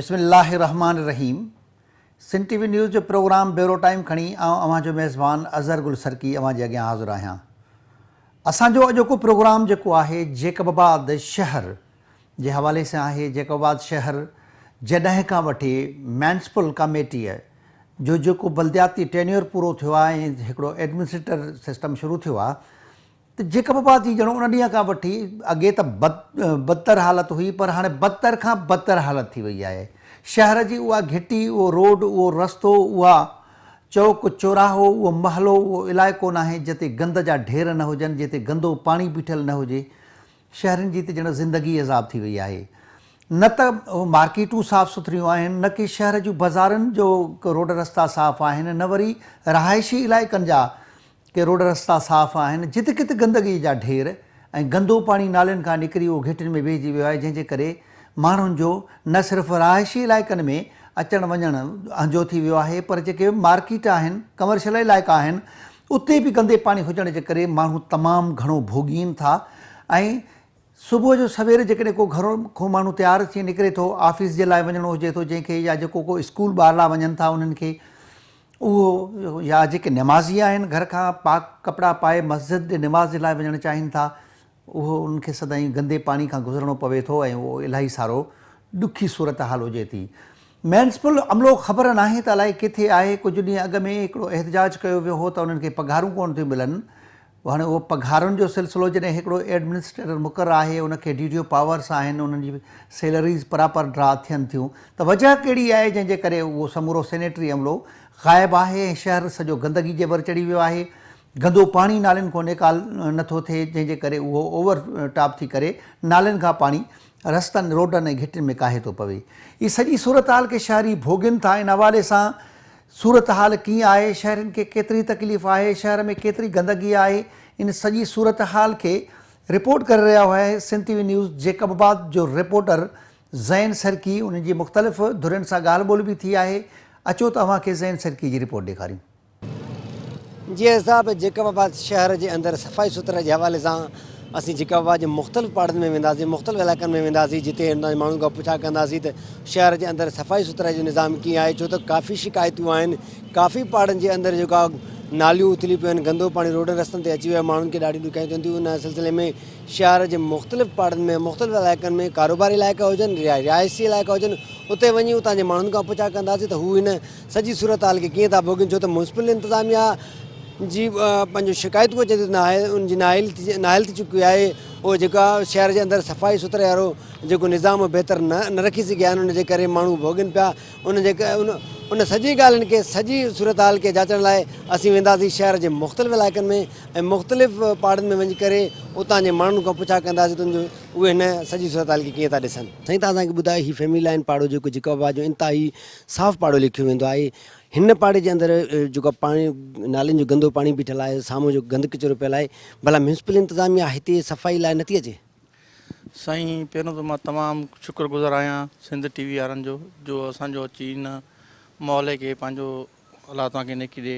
बिस्मिल्लाहिर्रहमानिर्रहीम। सिन TV news जो programme bureau time खणी अवां जो मेज़बान अज़हर गुल सरकी अवां जे अॻियां हाज़िर आहियां। असांजो अॼोको प्रोग्राम जेको आहे जेकबाबाद शहर जे हवाले सां आहे। जेकबाबाद शहर जॾहिं खां वठी म्यूनिसिपल कमेटीअ जो जेको बल्दियाती टेन्योर पूरो थियो आहे ऐं हिकिड़ो एडमिनिस्ट्रेटर सिस्टम शुरू थियो आहे, त जेकबाबाद जी ॼणो उन ॾींहं खां वठी अॻे त बदतर हालत हुई, पर हाणे बदतर खां बदतर हालत थी वई आहे। शहर जी उहा घिटी, उहो रोड, उहो रस्तो, उहा चौक चौराहो, उहो महलो, उहो इलाइक़ो न आहे जिते गंद जा ढेर न हुजनि, जिते गंदो पाणी बीठल न हुजे। शहरनि जी त ॼणो ज़िंदगी अज़ाब थी वई आहे। न त मार्केटूं साफ़ु सुथरियूं आहिनि, न की शहर जूं बाज़ारुनि जो रोड रस्ता साफ़ु आहिनि, न वरी रहाइशी इलाइक़नि जा के रोड रस्ता साफ़ु आहिनि। जिते किथे गंदगी जा ढेर ऐं गंदो पाणी नालियुनि खां निकिरी उहो घिटियुनि में वेहिजी वियो आहे, जंहिंजे करे माण्हुनि जो न सिर्फ़ु रहाइशी इलाइक़नि में अचणु वञणु अंजो थी वियो आहे, पर जेके मार्केट आहिनि, कमर्शियल इलाइक़ा आहिनि, उते बि गंदे पाणी हुजण जे करे माण्हू तमामु घणो भोॻीनि था। ऐं सुबुह जो सवेरे जेकॾहिं को घर खां माण्हू तयारु थी निकिरे थो, ऑफिस जे लाइ वञिणो हुजे थो जंहिंखे, या जेको को स्कूल ॿार लाइ वञनि था उन्हनि खे, उहो या जेके निमाज़ी आहिनि घर खां पाक कपिड़ा पाए मस्जिद निमाज़ जे लाइ वञणु चाहिनि था, उहो उनखे सदाईं गंदे पाणी खां गुज़रणो पवे थो ऐं उहो इलाही सारो ॾुखी सूरत हाल हुजे थी। म्यूनिसिपल अमलो ख़बर नाहे त अलाए किथे आहे। कुझु ॾींहं अॻु में हिकिड़ो एहतजाज कयो वियो हो त उन्हनि खे पघारूं कोन थियूं मिलनि। हाणे उहो पघारुनि जो सिलसिलो जॾहिं हिकिड़ो एडमिनिस्ट्रेटर मुक़ररु आहे, उनखे डी पावर्स आहिनि, उन्हनि जी सैलरीज़ बराबरि ड्रा थियनि थियूं, त वजह कहिड़ी आहे जंहिंजे करे उहो समूरो सैनेटरी अमलो ग़ाइबु आहे ऐं शहर सॼो गंदगी जे भर चढ़ी वियो आहे। गंदो पाणी नालियुनि खां निकाल नथो थिए, जंहिंजे करे उहो ओवर टॉप थी करे नालियुनि खां पाणी रस्तनि, रोडनि ऐं घिटियुनि में काहे थो पवे। हीअ सॼी सूरत हाल खे शहरी भोॻिनि था। इन हवाले सां सूरत हाल कीअं आहे, शहरनि खे केतिरी तकलीफ़ आहे, शहर में केतिरी गंदगी आहे, इन सॼी सूरत हाल खे रिपोर्ट करे रहिया आहे सिन टीवी न्यूज़ जेकबाबाद जो रिपोर्टर ज़ैन सरकी। उन्हनि जी मुख़्तलिफ़ धुरियुनि सां ॻाल्हि ॿोल बि थी आहे। अचो तव्हांखे ज़ैन सरकी जी रिपोर्ट ॾेखारियूं। जी साहब, जेकबाबाद शहर जे अंदरि सफ़ाई सुथरा जे हवाले सां असीं जेकबाबाद जे मुख़्तलिफ़ पाड़नि में वेंदासीं, मुख़्तलिफ़ इलाइक़नि में वेंदासीं, जिते माण्हुनि खां पुछा कंदासीं त शहर जे अंदरि सफ़ाई सुथरा जो निज़ाम कीअं आहे। छो त काफ़ी शिकायतूं आहिनि, काफ़ी पाड़नि जे अंदरि जेका नालियूं उथली पियूं आहिनि, गंदो पाणी रोडनि रस्तनि ते अची वियो आहे, माण्हुनि खे ॾाढी ॾुखियाई थियनि थियूं। उन सिलसिले में शहर जे मुख़्तलिफ़ पाड़नि में, मुख़्तलिफ़ इलाइक़नि में, कारोबारी इलाइक़ा हुजनि, रिहाइशी इलाइक़ा हुजनि, उते वञी उतां जे माण्हुनि खां पुछा कंदासीं त हू हिन सॼी सूरत हाल खे कीअं था भोॻनि। छो त म्यूनिसिपल इंतिज़ामिया जी पंहिंजो शिकायतूं अचे थी, उनजी नाहिल थी चुकी आहे। उहो जेका शहर जे अंदरि सफ़ाई सुथरे वारो जेको निज़ाम बहितर न रखी सघिया आहिनि, उनजे करे माण्हू भोॻनि पिया। उन सॼी ॻाल्हियुनि खे, सॼी सूरत हाल खे जाचण लाइ असीं वेंदासीं शहर जे मुख़्तलिफ़ इलाइक़नि में ऐं मुख़्तलिफ़ पाड़नि में वञी करे उतां जे माण्हुनि खां पुछा कंदासीं तुंहिंजो उहे हिन सॼी सूरत हाल खे कीअं था ॾिसनि। साईं, तव्हां असांखे ॿुधायो, हीउ फैमिली लाइन पाड़ो जेको जेकबाबाद जो इंतिहाई साफ़ु पाड़ो लिखियो वेंदो आहे, हिन पाड़े जे अंदरि जेको पाणी नालियुनि जो गंदो पाणी बीठल आहे, साम्हूं जो गंद किचिरो पियल आहे, भला म्यूनिसिपल इंतिज़ामिया हिते सफ़ाई लाइ नथी अचे? साईं, पहिरियों त मां तमामु शुक्रगुज़ार आहियां सिंध टीवी वारनि जो असांजो अची हिन मोहल्ले खे पंहिंजो अलाह तव्हांखे इन खे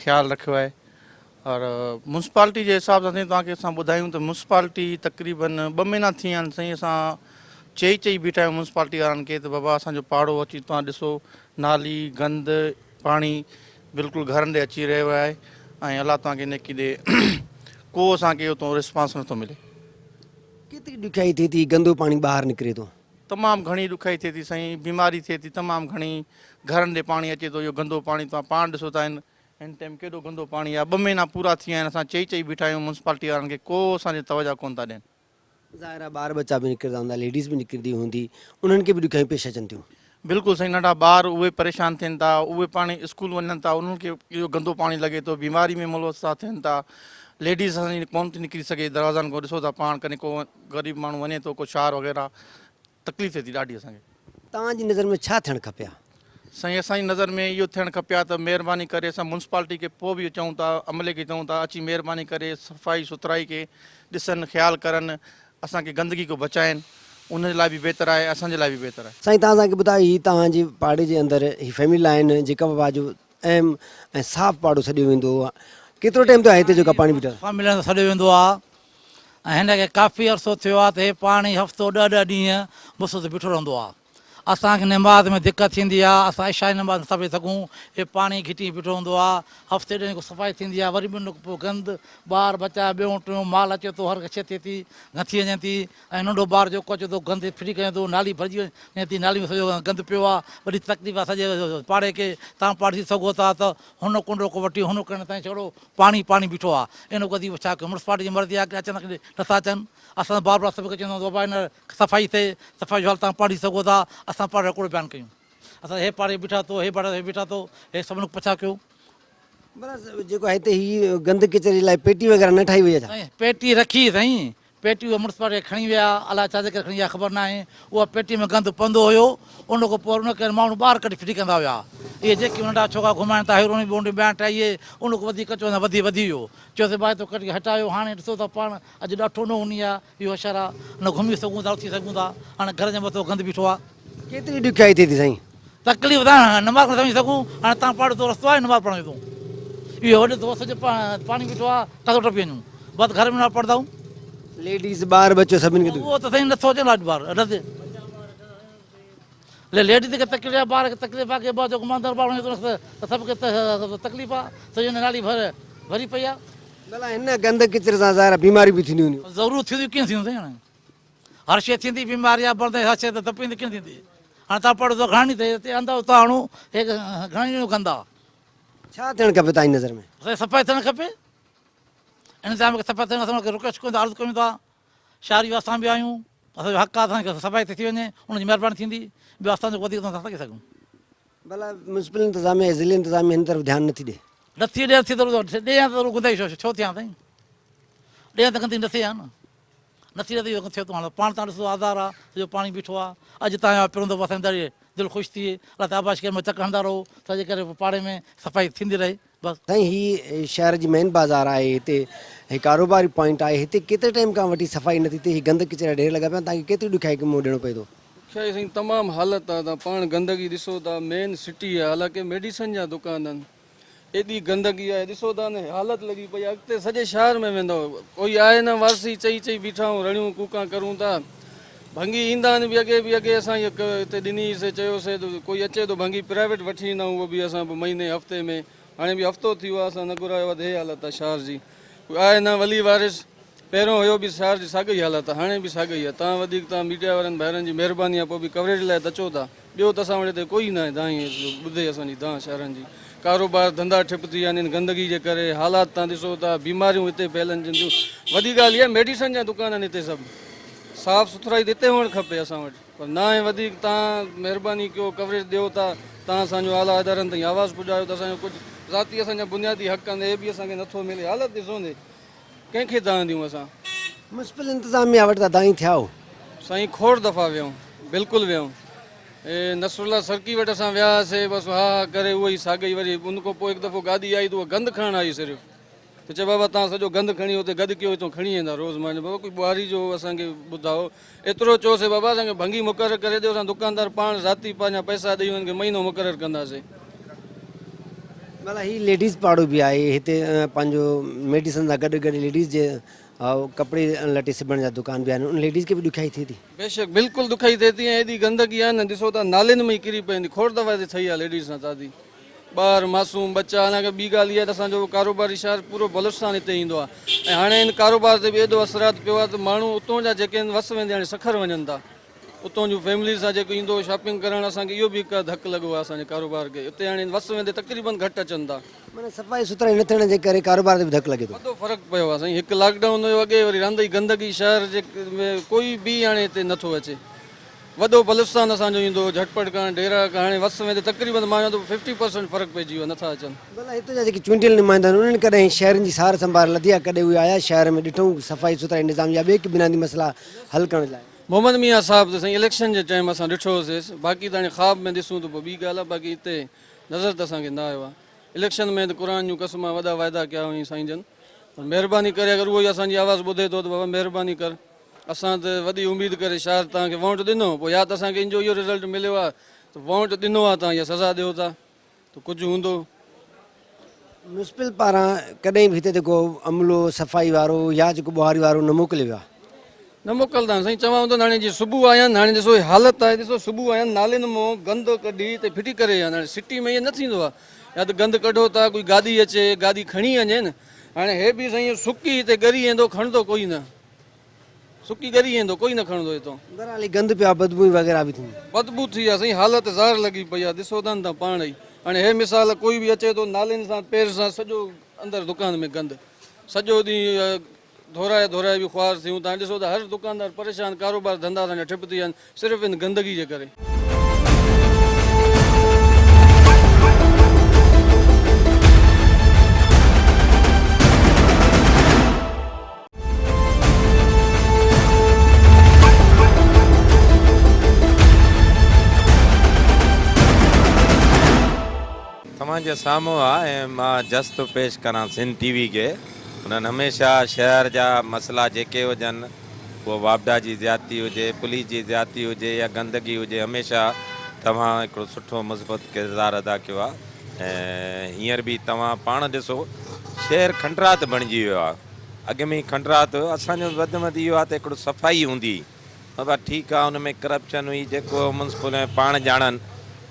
ख़्यालु रखियो आहे। और म्यूनिसिपालिटी जे हिसाब सां तव्हांखे असां ॿुधायूं त म्यूनिसिपालिटी तक़रीबन 2 महीना थी विया आहिनि। साईं, असां चई बीठा आहियूं म्यूनिसिपालिटी वारनि खे त बाबा असांजो पाड़ो अची तव्हां ॾिसो, नाली गंद पाणी बिल्कुलु घरनि ॾे अची रहियो आहे ऐं अलाह तव्हांखे इन खे को असांखे उतां रिस्पॉन्स नथो मिले। केतिरी ॾुखियाई थिए थी, गंदो पाणी ॿाहिरि निकिरे थो? तमामु घणी ॾुखियाई थिए थी साईं, बीमारी थिए थी तमामु घणी। घरनि ॾे पाणी अचे थो, इहो गंदो पाणी तव्हां पाण ॾिसो था हिन टाइम केॾो गंदो पाणी आहे। 2 महीना पूरा थी विया आहिनि, असां चई बीठा आहियूं म्यूनिसिपालिटी वारनि खे, को असांजी तवजा कोन था ॾियनि। ज़ाहिर आहे ॿार बच्चा बि निकिरंदा हूंदा, लेडीज़ बि निकिरंदी हूंदी, उन्हनि खे बि ॾुखियाई पेश अचनि थियूं? बिल्कुलु साईं, नंढा ॿार उहे परेशान थियनि था, उहे पाणी स्कूल वञनि था, उन्हनि खे इहो गंदो पाणी लॻे थो, बीमारी में मुलवस था थियनि था। लेडीज़ असांजी कोन थी निकिरी सघे दरवाज़नि खां, ॾिसो था पाण, कॾहिं को ग़रीब माण्हू वञे थो, को शार वग़ैरह, तकलीफ़ थिए थी ॾाढी असांखे। तव्हांजी नज़र में छा थियणु खपे? साईं, असांजी नज़र में इहो थियणु खपे त महिरबानी करे असां म्यूनिसिपालिटी खे पोइ बि चऊं था, अमले खे चऊं था, अची महिरबानी करे सफ़ाई सुथराई खे ॾिसनि, ख़्यालु करनि, असांखे गंदगी को बचाइनि। उन लाइ बि बहितर आहे, असांजे लाइ बि बहितर आहे। साईं, तव्हां असांखे ॿुधायो, हीअ तव्हांजे पाड़े जे अंदरि हीअ फैमिली लाइन जेकबाबाद जो अहम ऐं साफ़ु पाड़ो सॼो वेंदो आहे, केतिरो टाइम थियो आहे हिते जेका पाणी बीठल? फैमिली लाइन सॼो वेंदो आहे ऐं हिन खे काफ़ी अर्सो थियो आहे त हे पाणी हफ़्तो 10 ॾींहं मुफ़्त बीठो रहंदो आहे। असांखे नमाज़ में दिक़त थींदी आहे, असां इशा नमाज़ नथा पढ़ी सघूं, हे पाणी घिटी बीठो हूंदो आहे, हफ़्ते ॾींहं को सफ़ाई थींदी आहे, वरी बि उन खां पोइ गंद, ॿार बचा ॿियों टियों माल अचे थो, हर शइ थिए थी, गंथी वञे थी, ऐं नंढो ॿार जेको अचे थो गंद फिरी करे थो, नाली भरिजी वञे थी, नाली में सॼो गंद पियो आहे, वॾी तकलीफ़ आहे सॼे पाड़े खे, तव्हां पाड़ी सघो था त हुन कुंडो को वठी हुन करण ताईं छॾो पाणी पाणी बीठो आहे, इन वधीक छा कयूं, म्युनिसिपालिटी जी मर्ज़ी आहे की अचनि नथा अचनि, असां बार बार सभु खे चवंदा बाबा हिन सफ़ाई थिए, सफ़ाई जो हाल तव्हां पाड़ी सघो था, असां पाड़े हिकिड़ो बयानु कयूं, असां हे पाड़े बीठा थो, हे पाड़े बीठा थो, हे सभिनी खे पछा कयो। बराबरि जेको आहे हिते हीअ गंद किचरे लाइ पेटी वग़ैरह न ठाही वई आहे छा? साईं पेटी रखी साईं, पेटी उहा म्युनिसिपालिटी खणी विया, अलाए छा जे करे खणी विया ख़बर न आहे, उहा पेटी में गंद पवंदो हुयो, उन खां पोइ उन खे माण्हू ॿाहिरि कढी फिटी कंदा हुआ, इहे जेके नंढा छोकिरा घुमाइनि था हिरोनी बोंडी ॿिया ठाहिए, उन खां वधीक कचो वधी वियो, चयोसीं भाई तो कढी हटायो, हाणे ॾिसो था पाण अॼु ॾाढो न हुनी आहे, इहो अशर आहे, न घुमी सघूं था उथी सघूं था, हाणे घर जे मथां गंद बीठो आहे, केतिरी ॾुखियाई थिए थी साईं? तकलीफ़ तव्हां नमाज़ न सम्झी सघूं, हाणे तव्हां पाड़े थो रस्तो आहे नमाज़ पढ़ण जो, इहो वॾो दोस्त जे पाणी बीठो आहे, टको टपी वञूं, बसि घर में न पढ़ंदा आहियूं, लेडीज़ ॿार बच्चो सभिनी खे उहो त साईं नथो अचे अॼु ॿार अॾे लेडीज़ खे तकलीफ़ आहे, ॿार खे तकलीफ़ आहे, की ॿार जेको मांदर ॿार वञे थो त सभु खे तकलीफ़ आहे, सॼी नाली भरी पई आहे, भला हिन गंद किचरे सां ज़ाहिर बीमारी बि थींदियूं हूंदियूं। ज़रूरु थींदियूं कीअं थींदियूं साईं, हाणे हर शइ थींदी बीमारी आहे, बरदे हर शइ त तपींदी कीअं थींदी, हाणे तव्हां पढ़ो त घणी थिए हिते अंदरि उतां हणूं, हे घणी गंद आहे, छा थियणु खपे तव्हांजी नज़र में? असांखे सफ़ाई थियणु खपे, इन सां मूंखे सफ़ाई थियणु असां रिक्वेस्ट कयूं था, अर्ज़ु कयूं था, शहरी असां बि आहियूं, असांजो हक़ आहे, असांखे सफ़ाई थी वञे, उनजी महिरबानी थींदी, ॿियो असांजो वधीक नथा सघी सघूं, भला म्युनिसिपल इंतिज़ामिया ज़िले इंतिज़ामिया हिन तरफ़ ध्यानु नथी ॾे? नथी ॾे नथी त ॾे त गुंजाइश छो थियां साईं, ॾे त गंदी नथी आहे न, नथी ॾे त इहो थियो थो, हाणे पाण तव्हां ॾिसो आधार आहे, सॼो पाणी बीठो आहे, अॼु तव्हांजो पिरंदो असांजी दिलि ख़ुशि थिए, अलाए त आबाश में चक हणंदा रहो, छाजे करे पाड़े में सफ़ाई थींदी रहे बसि। साईं हीअ शहर जी मेन बाज़ार आहे, हिते हिकु कारोबारी पॉइंट आहे, हिते केतिरे टाइम खां वठी सफ़ाई नथी थिए, हीअ गंद किचरा ढेर लॻा पिया, तव्हांखे केतिरी ॾुखियाई खे मुंहुं ॾियणो पए थो? ॾुखियाई साईं तमामु हालत आहे, तव्हां पाण गंदगी ॾिसो था, मेन सिटी आहे, हालांकि मेडिसन जा दुकान आहिनि, एॾी गंदगी आहे, ॾिसो था न हालत लॻी पई आहे, अॻिते सॼे शहर में वेंदव, कोई आहे न वारसी चई बीठा आहियूं, रड़ियूं कूका करूं था, भंगी ईंदा आहिनि बि अॻे असां इहो हिते ॾिनीसीं चयोसीं त कोई अचे थो भंगी प्राइवेट वठी ईंदा आहियूं, उहो बि असां महीने हफ़्ते में, हाणे बि हफ़्तो थी वियो आहे असां न घुरायो आहे, हे हालत आहे शहर जी, कोई आहे न वली वारिस, पहिरियों हुयो बि शहर जी साॻी हालत आहे, हाणे बि साॻी आहे, तव्हां वधीक तव्हां मीडिया वारनि भाइरनि जी महिरबानी आहे, पोइ बि कवरेज लाइ त अचो था, ॿियो त असां वटि हिते कोई न आहे दाई ॿुधे असांजी तव्हां शहरनि जी, कारोबार धंधा ठप थी विया आहिनि गंदगी जे करे, हालात तव्हां ॾिसो था, बीमारियूं हिते फैलनि थियूं, वॾी ॻाल्हि इहा मेडिसन जा दुकान आहिनि हिते सभु, साफ़ु सुथराई त हिते हुअणु खपे असां वटि, पर न आहे वधीक, तव्हां महिरबानी कयो कवरेज ॾियो था, तव्हां असांजो आला अदारनि ताईं आवाज़ु पुॼायो त असांजो कुझु ज़ाती असांजा बुनियादी हक़ आहिनि, हे बि असांखे नथो मिले, हालत ॾिसो न कंहिंखे तव्हां ॾियूं असां। म्युनिसिपल इंतिज़ामिया वटि त दाई थिया हो साईं खोड़ दफ़ा वियूं, बिल्कुलु वियूं, नसरुल्ला सरकी वटि असां वियासीं, बसि हा करे उहो ई साॻई, वरी उन खां पोइ हिकु दफ़ो गाॾी आई त उहा गंद खणणु आई सिर्फ़ु, त चए बाबा तव्हां सॼो गंद खणी हुते गॾु कयो हितां खणी वेंदा रोज़मर्रा, बाबा कोई ॿुहारी जो असांखे ॿुधायो, एतिरो चयोसीं बाबा असांखे भंगी मुक़ररु करे ॾियो, असां दुकानदार पाण ज़ाती पंहिंजा पैसा ॾेई हुननि खे महीनो मुक़ररु कंदासीं। भला हीअ लेडीज़ पाड़ो बि आहे हिते, पंहिंजो मेडिसन सां गॾु लेडीज़ जे कपिड़े लटे सिबण जा दुकान बि आहिनि, उन लेडीज़ खे बि ॾुखियाई थिए थी? बेशक बिल्कुलु ॾुखियाई थिए थी, ऐं एॾी गंदगी आहे न, ॾिसो था नालियुनि में ई किरी पवंदी, खोड़ दफ़ा हिते ठही आहे लेडीज़ सां दादी, ॿार मासूम बच्चा, हालांकि ॿी ॻाल्हि इहा त असांजो कारोबारी शहर पूरो बलुस्तान हिते ईंदो आहे, ऐं हाणे हिन कारोबार ते बि एॾो असरात पियो आहे त माण्हू उतां जा जेके आहिनि वस वेंदे हाणे सखर वञनि था, उतां जूं फैमिली सां जेको ईंदो शॉपिंग करणु, असांखे इहो बि हिकु धकु लॻो आहे असांजे कारोबार खे, हिते हाणे वस वेंदे तक़रीबन घटि अचनि था, माना सफ़ाई सुथराई न थियण जे करे कारोबार ते बि धकु लॻे थो। वॾो फ़र्क़ु पियो आहे साईं, हिकु लॉकडाउन हुयो अॻे, वरी रहंदी गंदगी शहर जे में कोई बि हाणे हिते नथो अचे, वॾो बलुस्तान असांजो ईंदो झटपट करणु डेरा, हाणे वस वेंदे तक़रीबन मां चवां थो 50% फ़र्क़ु पइजी वियो, नथा अचनि। भला हिते जा जेके चूंडियल नुमाइंदा आहिनि उन्हनि कॾहिं शहरनि जी सार संभाल लधी आहे, कॾहिं उहे आया शहर में ॾिठूं सफ़ाई सुथराई निज़ाम या ॿिए के बुनियादी मसइला हल करण लाइ? मोहम्मद मियां साहिबु त साईं इलेक्शन जे टाइम असां ॾिठो होसीं, बाक़ी त हाणे ख़्वाब में ॾिसूं त पोइ ॿी ॻाल्हि आहे, बाक़ी हिते नज़र त असांखे न आयो आहे, इलेक्शन में त क़ुर जूं क़स्मां वॾा वाइदा कया हुई साईं जन, पर महिरबानी करे अगरि उहो ई असांजी आवाज़ु ॿुधे थो त बाबा महिरबानी कर, असां त वॾी उमेदु करे शहर तव्हांखे वोट ॾिनो, पोइ या त असांखे इन जो इहो रिज़ल्ट मिलियो आहे त वोट ॾिनो आहे तव्हां इहा सज़ा ॾियो था त कुझु हूंदो। म्युनिसिपल पारां कॾहिं बि हिते जेको अमलो सफ़ाई वारो या जेको ॿुहारी वारो न मोकिलियो आहे? न मोकिलंदा आहिनि साईं। चवां थो हाणे जीअं सुबुह आया आहिनि, हाणे ॾिसो ही हालत आहे, ॾिसो सुबुह आया आहिनि नालियुनि मां गंद कढी त फिटी करे आया आहिनि। हाणे सिटी में ईअं न थींदो आहे, या त गंद कढो था, कोई गाॾी अचे, गाॾी खणी वञे न। हाणे हे बि साईं सुकी हिते ॻरी वेंदो, खणंदो कोई न, सुकी ॻरी वेंदो, कोई न खणंदो हितां। बहरहाल गंद पिया बदबू वग़ैरह बि थींदी। बदबू थी आहे साईं, हालत ज़ार लॻी पई आहे, ॾिसो था न तव्हां पाण ई। हाणे हे मिसाल कोई बि अचे थो नालियुनि सां पेर सां सॼो अंदरि दुकान में गंद, सॼो ॾींहुं धोराए धोराए बि ख्वार थियूं। तव्हां ॾिसो त हर दुकानदार परेशान, कारोबार धंधा असांजा ठप थी विया आहिनि सिर्फ़ु इन गंदगी जे करे। तव्हांजे साम्हूं आहे ऐं मां जस्ट थो पेश करां सिंध टीवी खे। उन्हनि हमेशह शहर जा मसइला जेके हुजनि, उहो वापडा जी ज़्यादती हुजे, पुलिस जी ज़्यादती हुजे या गंदगी हुजे, हमेशह तव्हां हिकिड़ो सुठो मज़बूत किरदारु अदा कयो आहे। ऐं हींअर बि तव्हां पाण ॾिसो, शहर खंडरात बणिजी वियो आहे। अॻ में खंडरात हुयो, असांजो वधि में वधि इहो आहे त हिकिड़ो सफ़ाई हूंदी, बाबा ठीकु आहे, हुन में करप्शन हुई जेको म्युनिसिपल में पाण ॼाणनि,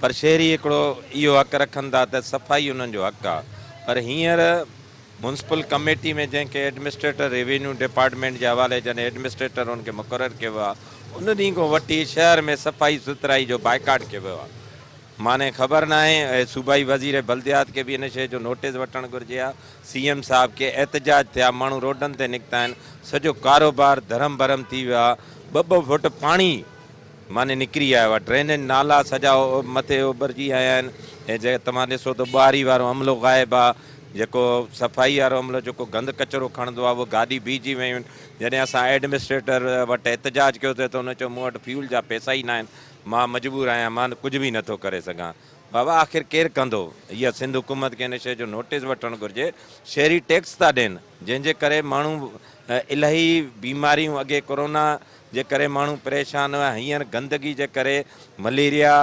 पर शहरी हिकिड़ो इहो हक़ु रखनि था त सफ़ाई उन्हनि जो हक़ु आहे। पर हींअर म्युनिसिपल कमेटी में जंहिंखे एडमिनिस्ट्रेटर रेवेन्यू डिपार्टमेंट जे हवाले जॾहिं एडमिनिस्ट्रेटर उनखे मुक़ररु कयो आहे, उन ॾींहं खां वठी शहर में सफ़ाई सुथराई जो बाइकाट कयो वियो आहे। माने ख़बर न आहे, सूबाई वज़ीर बल्दियात खे बि इन शइ जो नोटिस वठणु घुरिजे आहे। CM साहिब खे एहतजाज थिया, माण्हू रोडनि ते निकिता आहिनि, सॼो कारोबार धरम भरम थी वियो आहे। 2-2 फुट पाणी माने निकिरी आयो आहे, ड्रेनेज नाला सॼा मथे उभरजी आया आहिनि। ऐं जे तव्हां ॾिसो त ॿुहारी वारो अमलो ग़ाइबु आहे, जेको सफ़ाई वारो अमलो जेको गंद कचिरो खणंदो आहे, उहो गाॾी बीहजी वियूं आहिनि। जॾहिं असां एडमिनिस्ट्रेटर वटि एहतजाज कयो त हुन चयो मूं वटि फ्यूल जा पैसा ई न आहिनि, मां मजबूर आहियां, मां कुझु बि नथो करे सघां। बाबा आख़िर केरु कंदो? इहा सिंध हुकूमत खे इन शइ जो नोटिस वठणु घुरिजे। शहरी टैक्स था ॾियनि, जंहिंजे करे माण्हू इलाही बीमारियूं, अॻे कोरोना जे करे माण्हू परेशान हुआ, हींअर गंदगी जे करे मलेरिया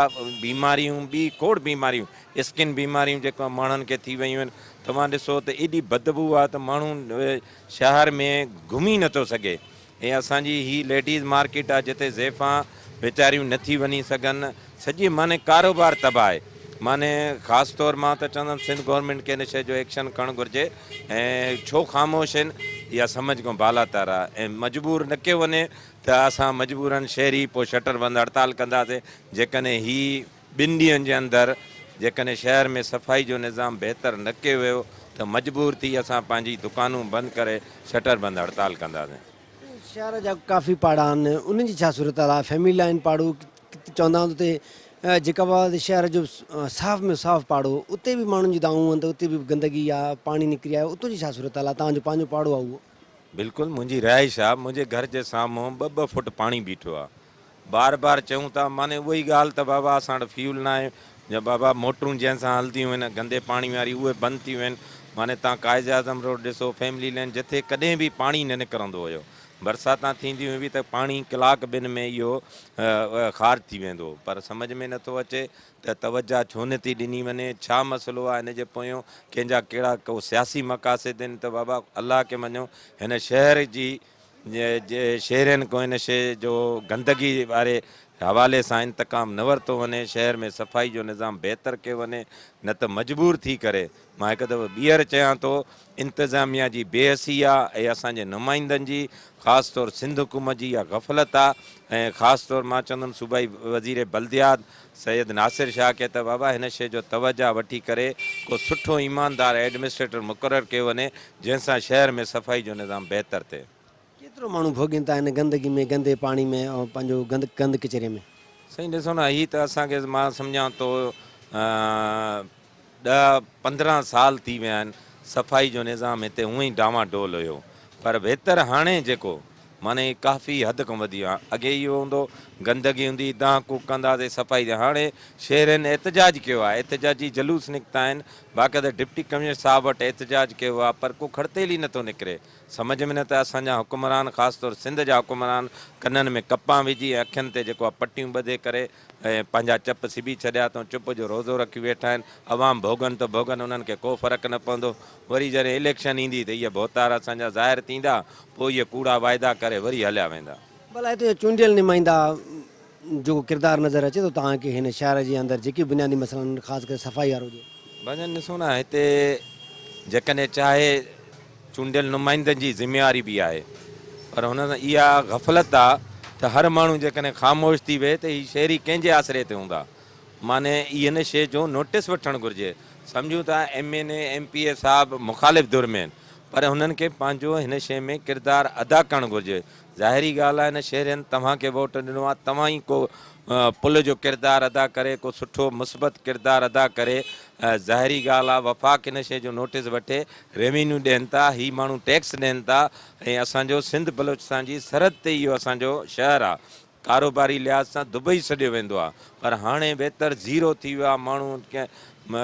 बीमारियूं, ॿी खोड़ बीमारियूं, स्किन बीमारियूं जेको माण्हुनि खे थी वियूं आहिनि। तव्हां ॾिसो त एॾी बदबू आहे त माण्हू शहर में घुमी नथो सघे। ऐं असांजी ही लेडीज़ मार्केट आहे जिते ज़ैफ़ां वीचारियूं नथी वञी सघनि, सॼी माने कारोबार तबाह आहे। माने ख़ासि तौरु मां त चवंदुमि सिंध गवर्नमेंट खे इन शइ जो एक्शन खणणु घुरिजे। ऐं छो ख़ामोश आहिनि, इहा सम्झ खां बालातर आहे। ऐं मजबूर न कयो वञे त असां मजबूरनि शहरी पोइ शटर बंदि हड़ताल कंदासीं। जेकॾहिं ही 2 ॾींहंनि जे अंदरि जेकॾहिं शहर में सफ़ाई जो निज़ाम बहितर न कयो वियो त मजबूर थी असां पंहिंजी दुकानूं बंदि करे शटर बंदि हड़ताल कंदासीं। शहर जा काफ़ी पाड़ा आहिनि, उन्हनि जी छा सूरत आहे? फैमिली लाइन पाड़ो चवंदा आहिनि उते, जेका शहर जो साफ़ में साफ़ पाड़ो, उते बि माण्हुनि जी दाऊं आहिनि त उते बि गंदगी आहे, पाणी निकिरी आयो, उतां जी छा सूरत आहे? तव्हांजो पंहिंजो पाड़ो आहे उहो? बिल्कुलु मुंहिंजी रहाइश आहे, मुंहिंजे घर जे साम्हूं 2-2 फुट पाणी बीठो आहे। बार बार चऊं था, माने उहा ई ॻाल्हि त बाबा असां वटि फ्यूल न आहे, या बाबा मोटरूं जंहिंसां हलंदियूं आहिनि गंदे पाणी वारी उहे बंदि थी वियूं आहिनि। माने तव्हां काइज़ आज़म रोड ॾिसो, फैमिली लाइन, जिथे कॾहिं बि पाणी न निकिरंदो हुयो, बरसातां थींदियूं हुयूं त पाणी कलाक ॿिनि में इहो ख़ार थी वेंदो। पर सम्झ में नथो अचे त तवजा छो नथी ॾिनी वञे, छा मसइलो आहे हिन जे पोयों, कंहिंजा कहिड़ा को सियासी मक़ासिद आहिनि। त बाबा अलाह खे मञो, हिन शहर जी शहरनि को हिन शइ जो गंदगी वारे हवाले सां इंतकाम न वरितो वञे, शहर में सफ़ाई जो निज़ाम बहितर कयो वञे, न त मजबूर थी करे मां हिकु दफ़ो ॿीहर चयां थो, इंतिज़ामिया जी बेहसी आहे ऐं असांजे नुमाइंदनि जी, ख़ासि तौरु सिंध हुकूमत जी इहा गफ़लत आहे। ऐं ख़ासि तौरु मां चवंदुमि सूबाई वज़ीर बल्दियात सैयद नासिर शाह खे त बाबा हिन शइ जो तवजा वठी करे को सुठो ईमानदार एडमिनिस्ट्रेटर मुक़ररु कयो वञे, जंहिंसां शहर में सफ़ाई जो निज़ाम बहितर थिए। केतिरो माण्हू भोॻीनि था हिन गंदगी में, गंदे पाणी में ऐं पंहिंजो गंद किचिरे में? साईं ॾिसो न, हीअ त असांखे मां सम्झां थो 10-15 साल थी विया आहिनि, सफ़ाई जो निज़ाम हिते हूअं ई डामाडोल हुयो। पर बहितर हाणे जेको माने काफ़ी हद खां वधी वियो आहे। अॻे इहो हूंदो गंदगी हूंदी, दांह कूक कंदासीं सफ़ाई जा। हाणे शहरनि एहतजाज कयो आहे, एहतजाजी जलूस निकिता आहिनि, बाक़ाइदा डिप्टी कमिश्नर साहिब वटि एहतजाज कयो आहे, पर को खड़तेल ई नथो निकिरे। सम्झ में न त असांजा हुकुमरान, ख़ासि तौरु सिंध जा हुकुमरान, कननि में कपां विझी ऐं अखियुनि ते जेको आहे पटियूं ॿधे करे ऐं पंहिंजा चप सिबी छॾिया अथऊं, चुप जो रोज़ो रखी वेठा आहिनि। अवाम भोगनि त भोगनि, उन्हनि खे को फ़र्क़ु न पवंदो। वरी जॾहिं इलेक्शन ईंदी त इहे भोतार असांजा ज़ाहिर थींदा, पोइ इहे कूड़ा वाइदा करे वरी हलिया वेंदा। भला हिते चूंडियल नुमाइंदा जो किरदारु नज़र अचे थो तव्हांखे हिन शहर जे अंदरि जेके बुनियादी मसइलनि ख़ासि करे सफ़ाई वारो हुजे? भॼन ॾिसो न हिते जेकॾहिं चाहे चूंडियल नुमाइंदनि जी ज़िम्मेवारी बि आहे, पर हुन सां इहा ग़फ़लत आहे त हर माण्हू जेकॾहिं ख़ामोश थी विए त हीअ शहरी कंहिंजे आसिरे ते हूंदा। माने हिन शइ जो नोटिस वठणु घुरिजे। सम्झूं था MNA MPA साहब मुखालिफ़ दुर में आहिनि, पर हुननि खे पंहिंजो हिन शइ में किरदारु अदा करणु घुरिजे। ज़ाहिरी ॻाल्हि आहे हिन शहरनि तव्हांखे वोट ॾिनो आहे, तव्हां ई को पुल जो किरदारु अदा करे, को सुठो मुस्बत किरदारु अदा करे। ज़ाहिरी ॻाल्हि आहे वफ़ाक़ हिन शइ जो नोटिस वठे, रेवेन्यू ॾियनि था, ही माण्हू टैक्स ॾियनि था, ऐं असांजो सिंध बलोचिस्तान जी सरहद ते इहो असांजो शहरु आहे। कारोबारी लिहाज़ सां दुबई सॾियो वेंदो आहे, पर हाणे बहितर ज़ीरो थी वियो आहे। माण्हू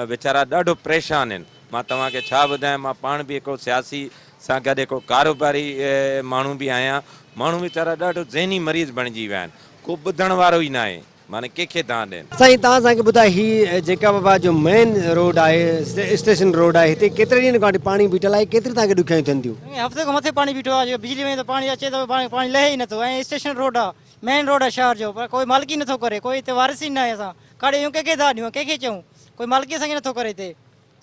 वीचारा ॾाढो परेशान आहिनि। मां तव्हांखे छा ॿुधायां, मां पाण बि हिकिड़ो सियासी सां गॾु हिकिड़ो कारोबारी माण्हू बि आहियां। माण्हू वीचारा ॾाढो ज़हनी मरीज़ बणिजी विया आहिनि, को ॿुधण वारो ई न आहे। माने कंहिंखे तव्हां ॾियनि। साईं तव्हां असांखे ॿुधाए हीअ जेका बाबा जो मेन रोड आहे, स्टेशन रोड आहे, हिते केतिरे ॾींहंनि खां वठी पाणी बीठल आहे, केतिरी तव्हांखे ॾुखियाई थियनि थियूं? हफ़्ते खां मथे पाणी बीठो आहे, बिजली में त पाणी अचे थो, पाणी लहे ई नथो। ऐं स्टेशन रोड आहे, मेन रोड आहे शहर जो, पर कोई मालिकी नथो करे, कोई हिते वारिस ई न आहे। असां काॾे यूं कंहिंखे था ॾियूं, कंहिंखे चऊं, कोई मालिकी असांखे नथो करे हिते।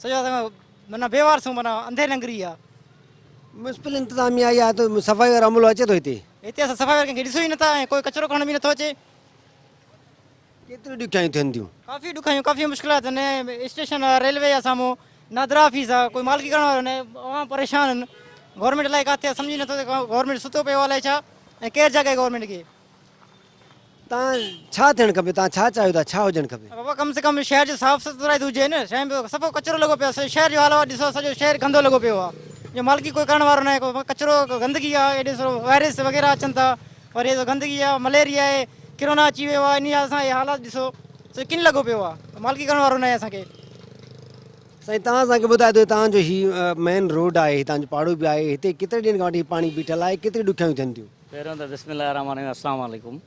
सॼो असां माना बेवारसूं, माना अंधे नंगरी आहे। मुनिसिपल इंतिज़ामिया या त सफ़ाई वारो अमलो अचे थो हिते? हिते असां सफ़ाई वारनि खे ॾिसो ई नथा, ऐं कोई कचिरो खणण बि नथो अचे। केतिरी ॾुखियाई थियनि थियूं? काफ़ी ॾुखायूं, काफ़ी मुश्किलात आहिनि। स्टेशन आहे, रेलवे आहे साम्हूं, नादरा ऑफिस आहे, कोई मालिकी करण वारो न आहे। अवां परेशान आहिनि। गवर्नमेंट अलाए किथे सम्झी नथो त गवर्नमेंट सुतो पियो अलाए छा, ऐं केरु जॻह गवर्नमेंट खे। तव्हां छा थियणु खपे, तव्हां छा चाहियो था, छा हुजणु खपे? बाबा कम से कम शहर जो साफ़ सुथराई हुजे न। शहर में सफ़ो कचिरो लॻो पियो आहे, शहर जो हाल ॾिसो, सॼो शहर गंदो लॻो पियो आहे। जो मालिकी कोई करण वारो न आहे, कोई कचिरो, गंदगी आहे, ॾिसो वायरस वग़ैरह अचनि था। वरी गंदगी आहे, मलेरिया आहे, किरोना अची वियो आहे। इन असां इहे हालात ॾिसो, किन लॻो पियो आहे, मालिकी करण वारो न आहे असांखे। साईं तव्हां असांखे ॿुधाए थो तव्हांजो हीउ मेन रोड आहे, तव्हांजो पाड़ो बि आहे, हिते केतिरे ॾींहंनि खां वठी पाणी बीठल आहे, केतिरी ॾुखियाऊं थियनि थियूं? पहिरियों त बिस्मिल्लाह रहमान रहीम, अस्सलाम वालेकुम।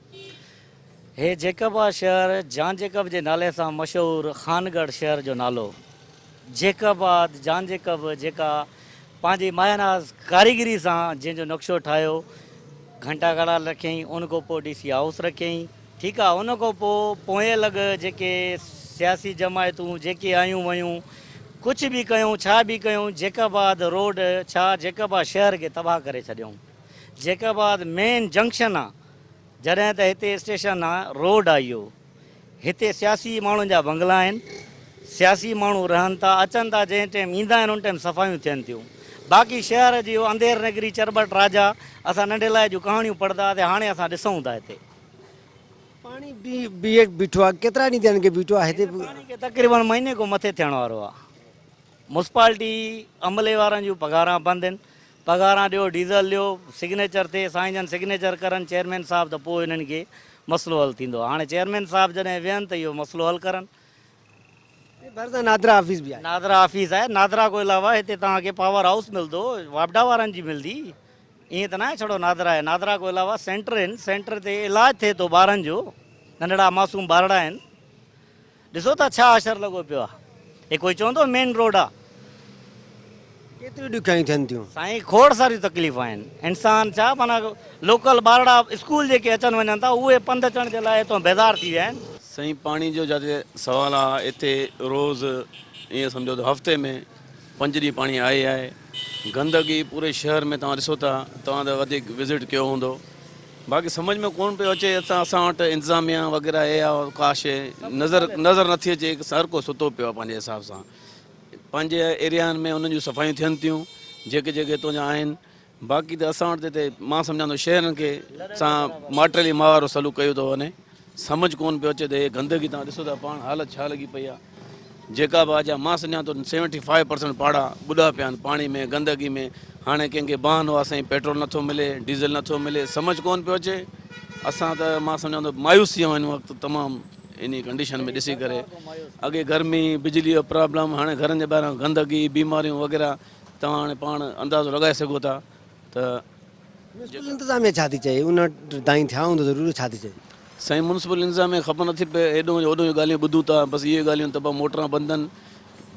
हे जेकब आहे शहर जान जेकब जे नाले सां मशहूरु खानगढ़ शहर जो नालो। जेकबाद जान जेकब जेका पंहिंजी मायानाज़ कारीगरी सां जंहिंजो नक्शो ठाहियो, घंटा घड़ा रखियईं, उन खां पोइ DC हाउस रखियईं, ठीकु आहे। उन खां पोइ लॻ जेके सियासी जमायतूं जेके आयूं वयूं, कुझु बि कयूं, छा बि कयूं, जेकबाद रोड छा जेकबाद शहर खे तबाह करे छॾियऊं। जेकबाद मेन जंक्शन आहे, जॾहिं त हिते स्टेशन आहे, रोड आहे इहो। हिते सियासी माण्हुनि जा बंगला आहिनि, सियासी माण्हू रहनि था, अचनि था, जंहिं टाइम ईंदा आहिनि उन टाइम सफ़ाइयूं थियनि थियूं। बाक़ी शहर जी अंधेर नगरी, चरबट राजा, असां नंढे लाइ जूं कहाणियूं पढ़ंदा हुआसीं, हाणे असां ॾिसूं था हिते पाणी बीठो आहे। केतिरा ॾींहं थियनि खे बीठो आहे हिते? पाणी खे तक़रीबन महीने खां मथे थियण वारो आहे। म्युनिसिपालिटी अमले वारनि जूं पघारां बंदि आहिनि। पघारां ॾियो, डीज़ल ॾियो, सिग्नेचर थिए, साईं जन सिग्नेचर करनि चेयरमैन साहब, त पोइ हिननि खे मसइलो हल थींदो। हाणे चेयरमैन साहब जॾहिं वियनि त इहो मसइलो हल करनि। भरिसां नादरा ऑफिस बि आहे? नादरा ऑफिस आहे। नादरा खां अलावा हिते तव्हांखे पावर हाउस मिलंदो, वापडा वारनि जी मिलंदी। ईअं त न आहे छड़ो नादरा आहे। नादरा खां अलावा सेंटर आहिनि, सेंटर ते इलाजु थिए थो ॿारनि जो, नंढड़ा मासूम ॿारड़ा आहिनि। ॾिसो था छा असरु लॻो पियो आहे। हे कोई चवंदो मेन रोड आहे? केतिरियूं ॾुखियायूं थियनि थियूं? साईं खोड़ सारियूं तकलीफ़ूं आहिनि। इंसान छा माना लोकल ॿारड़ा स्कूल जेके अचनि वञनि था, उहे पंधु अचण जे लाइ हितां बेज़ार थी विया आहिनि। साईं पाणी जो जिते सवाल आहे, हिते रोज़ ईअं सम्झो त हफ़्ते में 5 ॾींहं पाणी आहे। गंदगी पूरे शहर में तव्हां ॾिसो था, तव्हां त वधीक विज़िट कयो हूंदो। बाक़ी सम्झ में कोन पियो अचे असां वटि इंतिज़ामिया वग़ैरह हे आहे, का शइ नज़र नथी अचे। हर को सुतो पियो आहे पंहिंजे हिसाब सां। पंहिंजे एरियानि में उन्हनि जूं सफ़ाइयूं थियनि थियूं जेके जेके हितां जा आहिनि। बाक़ी त असां वटि हिते मां सम्झां थो शहरनि खे सां माटली मावारो सलूक कयो थो वञे। सम्झ कोन पियो अचे त हे गंदगी तव्हां ॾिसो था पाण हालत छा लॻी पई आहे। जेका बि आहे मां सम्झां थो 75% पाड़ा ॿुॾा पिया आहिनि पाणी में, गंदगी में। हाणे कंहिंखे बहानो आहे साईं, पेट्रोल नथो मिले, डीज़ल नथो मिले, सम्झ कोन पियो अचे। असां त मां सम्झां थो मायूस थी विया आहियूं वक़्तु तमामु इन कंडीशन में ॾिसी करे। अॻे गर्मी, बिजली जो प्रॉब्लम, हाणे घरनि जे ॿाहिरां गंदगी, बीमारियूं वग़ैरह तव्हां हाणे पाण अंदाज़ो लॻाए सघो था त मुनिसिपल इंतिज़ामिया छा थी चए? उन ताईं थिया हूंदो ज़रूरु, छा थी चए? साईं मुनिसिपल इंतिज़ामिया ख़बर नथी पए। हेॾो होॾो ॻाल्हियूं ॿुधूं था, बसि इहे ॻाल्हियूं त मोटरां बंदि आहिनि।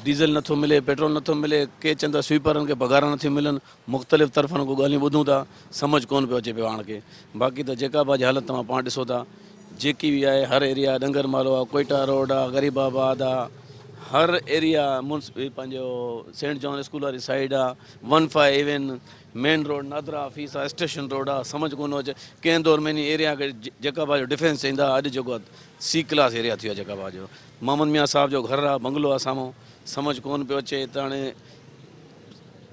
डीज़ल नथो मिले, पेट्रोल नथो मिले, के चंदा स्वीपरनि खे पघार नथी मिलनि, मुख़्तलिफ़ तरफ़नि को ॻाल्हियूं ॿुधूं था, सम्झ कोन पियो अचे पियो पाण खे। बाक़ी त जेका बि हालत तव्हां पाण ॾिसो था, जेकी बि आहे हर एरिया, डंगर मालो आहे, कोइटा रोड आहे, गरीबाबाद आहे, हर एरिया पंहिंजो सेंट जॉन स्कूल वारी साइड आहे, 15 even main road NADRA office आहे, स्टेशन रोड आहे, सम्झ कोन अचे कंहिं दौर में इन एरिया खे जेका जो डिफेंस चईंदा, अॼु जेको सी क्लास एरिया थी वियो आहे जेका जो मोहम्मद मियाँ साहब जो घर आहे, बंगलो आहे साम्हूं, सम्झ कोन पियो अचे त हाणे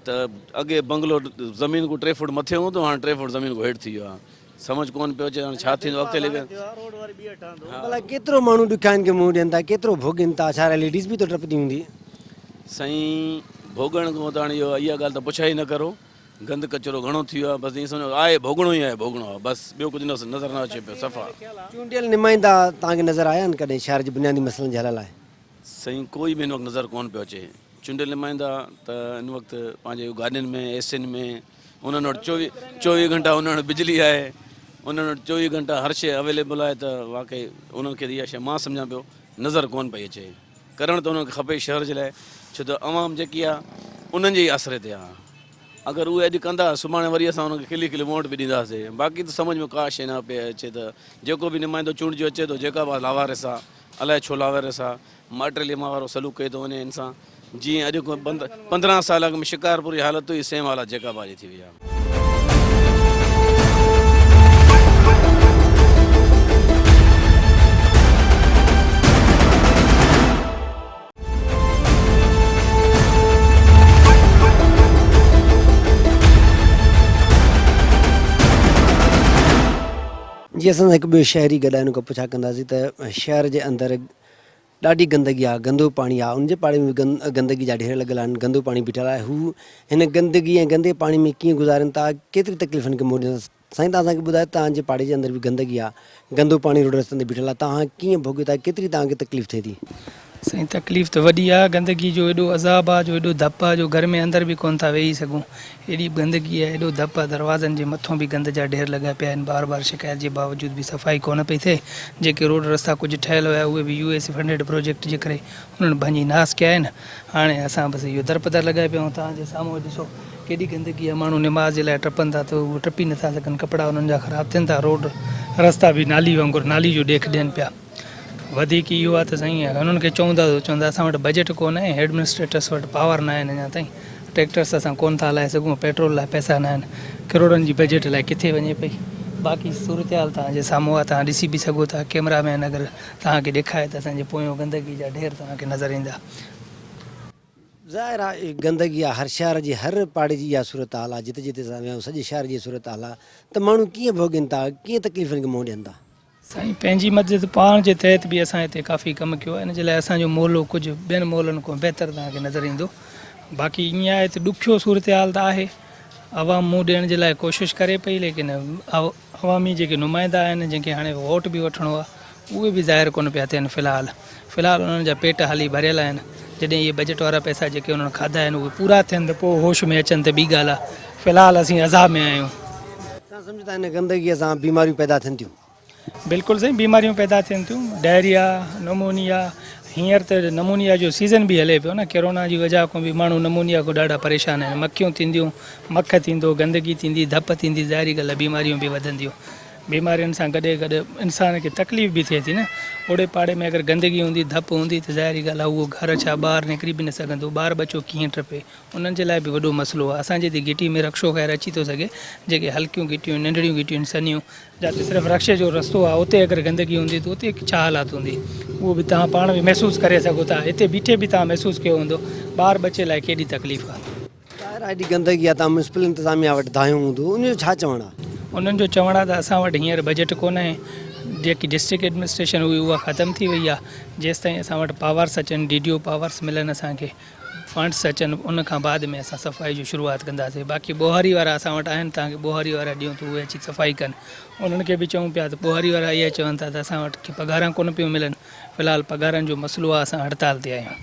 त अॻे बंगलो ज़मीन को 3 फुट मथे हूंदो, हाणे 3 फुट ज़मीन को हेठि थी वियो आहे, सम्झ कोन पियो अचे हाणे छा थींदो अॻिते लेके। भला केतिरो माण्हू ॾुखियाईनि खे मुंहुं ॾियनि था, केतिरो भोॻनि था, छा लेडीज़ बि त डपंदी हूंदी। साईं भोॻण खां त हाणे इहा ॻाल्हि त पुछा ई न करो, गंद कचिरो घणो थी वियो आहे, बसि ईअं सम्झो आहे भोॻणो ई आहे, भोॻणो आहे बसि, ॿियो कुझु नज़र न अचे पियो सफ़ा। चूंडियल नुमाइंदा तव्हांखे नज़र आया आहिनि कॾहिं शहर जे बुनियादी मसइलनि जे हल लाइ? साईं कोई बि हिन वक़्तु नज़र कोन पियो अचे। चूंडियल नुमाइंदा त हिन वक़्तु पंहिंजे गाॾियुनि में, एसियुनि में, उन्हनि वटि 24 घंटा उन्हनि वटि बिजली आहे, उन्हनि वटि 24 घंटा हर शइ अवेलेबल आहे, त वाक़ई उन्हनि खे इहा शइ मां सम्झां पियो नज़र कोन पई अचे। करणु त उन्हनि खे खपे शहर जे लाइ, छो त अवाम जेकी आहे उन्हनि जे ई आसिरे ते आहे। अगरि उहे अॼु कंदा, सुभाणे वरी असां उनखे खिली खिली वोट बि ॾींदासीं। बाक़ी त सम्झ में का शइ न पई अचे त जेको बि नुमाइंदो चूंडिजो अचे थो, जेका बि लावारिस आहे, अलाए छो लावारिस आहे, माटेलीमा वारो सलूक कयो थो वञे इंसान, जीअं अॼु 15 साल अॻु में शिकारपुर जी हालत हुई, सेम हालत जेका बाजी थी वई आहे। जी असां हिकु ॿियो शहरी गॾाइण खां पुछा कंदासीं त शहर जे अंदरि ॾाढी गंदगी आहे, गंदो पाणी आहे, उनजे पाणी में गंदगी जा ढेर लॻल आहिनि, गंदो पाणी बीठल आहे। हू हिन गंदगी ऐं गंदे पाणी में कीअं गुज़ारनि था, केतिरी तकलीफ़ुनि खे मुंहुं ॾियनि। साईं तव्हां असांखे ॿुधायो तव्हांजे पाड़े जे अंदरि बि गंदगी आहे, गंदो पाणी रोड रस्तनि ते बीठल आहे, तव्हां कीअं भोॻियो था, केतिरी तव्हांखे तकलीफ़ थिए थी? साईं तकलीफ़ त वॾी आहे, गंदगी जो एॾो अज़ाब आहे, जो एॾो धप आहे, जो घर में अंदरि बि कोन था वेही सघूं, एॾी गंदगी आहे, एॾो धप आहे, दरवाज़नि जे मथां बि गंद जा ढेर लॻा पिया आहिनि। बार बार शिकायत जे बावजूद बि सफ़ाई कोन पई थिए। जेके रोड रस्ता कुझु ठहियल हुया उहे बि US फंडेड प्रोजेक्ट जे करे उन्हनि भञी नास कया आहिनि। हाणे असां बसि इहो दरपदर लॻाए पिया आहियूं। तव्हांजे साम्हूं ॾिसो केॾी गंदगी आहे, माण्हू निमाज़ जे लाइ टपनि था त उहे टपी नथा सघनि, कपिड़ा उन्हनि जा ख़राबु थियनि था, रोड रस्ता बि नाली वांगुरु नाली जो ॾेख ॾियनि पिया। वधीक इहो आहे त साईं हुननि खे चवंदा असां वटि बजट कोन आहे, एडमिनिस्ट्रेटर्स वटि पावर न आहिनि अञा ताईं, ट्रैक्टर्स असां कोन था हलाए सघूं, पेट्रोल लाइ पैसा न आहिनि, करोड़नि जी बजट लाइ किथे वञे पई। बाक़ी सूरत हाल तव्हांजे साम्हूं आहे, तव्हां ॾिसी बि सघो था, कैमरामैन अगरि तव्हांखे ॾेखारे त असांजे पोयों गंदगी जा ढेर तव्हांखे नज़र ईंदा। ज़ाहिर आहे गंदगी आहे, हर शहर जी हर पाड़े जी इहा सूरत हाल आहे, जिते जिते असां विया सॼे शहर जी सूरत हाल आहे, त माण्हू कीअं भोॻनि था, कीअं तकलीफ़ुनि खे मुंहुं ॾियनि था? साईं पंहिंजी मदद पाण जे तहत बि असां हिते काफ़ी कमु कयो आहे, इन जे लाइ असांजो मोहल्लो कुझु ॿियनि मोहल्लनि खां बहितर तव्हांखे नज़र ईंदो। बाक़ी ईअं आहे त ॾुखियो सूरत हाल त आहे, अवाम मुंहुं ॾियण जे लाइ कोशिशि करे पई, लेकिन अवामी जेके नुमाइंदा आहिनि जंहिंखे हाणे वोट बि वठिणो आहे, उहे बि ज़ाहिर कोन पिया थियनि। फ़िलहालु उन्हनि जा पेट हाली भरियल आहिनि, जॾहिं इहे बजट वारा पैसा जेके उन्हनि खाधा आहिनि उहे पूरा थियनि त पोइ होश में अचनि त ॿी ॻाल्हि आहे। फ़िलहालु असीं अज़ाब में आहियूं। तव्हां सम्झो था हिन गंदगीअ सां बीमारियूं पैदा थियनि थियूं? बिल्कुलु साईं, बीमारियूं पैदा थियनि थियूं, डायरिया, नमूनिया। हींअर त नमूनिया जो सीज़न बि हले पियो न, कोरोना जी वजह खां बि माण्हू नमूनिया खां ॾाढा परेशान आहिनि। मक्खियूं थींदियूं, मख थींदो, गंदगी थींदी, धप थींदी, ज़ाहिरी ॻाल्हि आहे बीमारियूं बि वधंदियूं। बीमारियुनि सां गॾे गॾु इंसान खे तकलीफ़ बि थिए थी न। ओड़े पाड़े में अगरि गंदगी हूंदी, धप हूंदी, त ज़ाहिरी ॻाल्हि आहे उहो घर छा ॿाहिरि निकिरी बि न सघंदो, ॿार बचो कीअं टपे, उन्हनि जे लाइ बि वॾो मसइलो आहे। असांजे हिते गिटी में रक्षो ख़ैर अची थो सघे, जेके हल्कियूं गिटियूं, नंढड़ियूं गिटियूं, सनियूं, जिते सिर्फ़ु रक्षे जो रस्तो आहे, उते अगरि गंदगी हूंदी त उते छा हालात हूंदी, उहो बि तव्हां पाण बि महसूसु करे सघो था। हिते बीठे बि तव्हां महसूसु कयो हूंदो, ॿार बचे लाइ केॾी तकलीफ़ आहे। ॿाहिरि एॾी गंदगी आहे, तव्हां म्यूनिसिपल इंतिज़ामिया वटि दायूं हूंदो, उनजो छा चवणु आहे? उन्हनि जो चवणु आहे त असां वटि हींअर बजट कोन आहे, जेकी डिस्ट्रिक्ट एडमिनिस्ट्रेशन हुई उहा ख़तमु थी वई आहे। जेसि ताईं असां वटि पावर्स अचनि, DDO पावर्स मिलनि असांखे, फंड्स अचनि, उन खां बाद में असां सफ़ाई जी शुरूआति कंदासीं। बाक़ी ॿोहारी वारा असां वटि आहिनि, तव्हांखे ॿोहारी वारा ॾियूं त उहे अची सफ़ाई कनि। उन्हनि खे बि चऊं पिया त ॿोहारी वारा इहा चवनि था त असां वटि पघारां कोन पियूं मिलनि। फ़िलहालु पघारनि जो मसइलो आहे, असां हड़ताल ते आहियूं।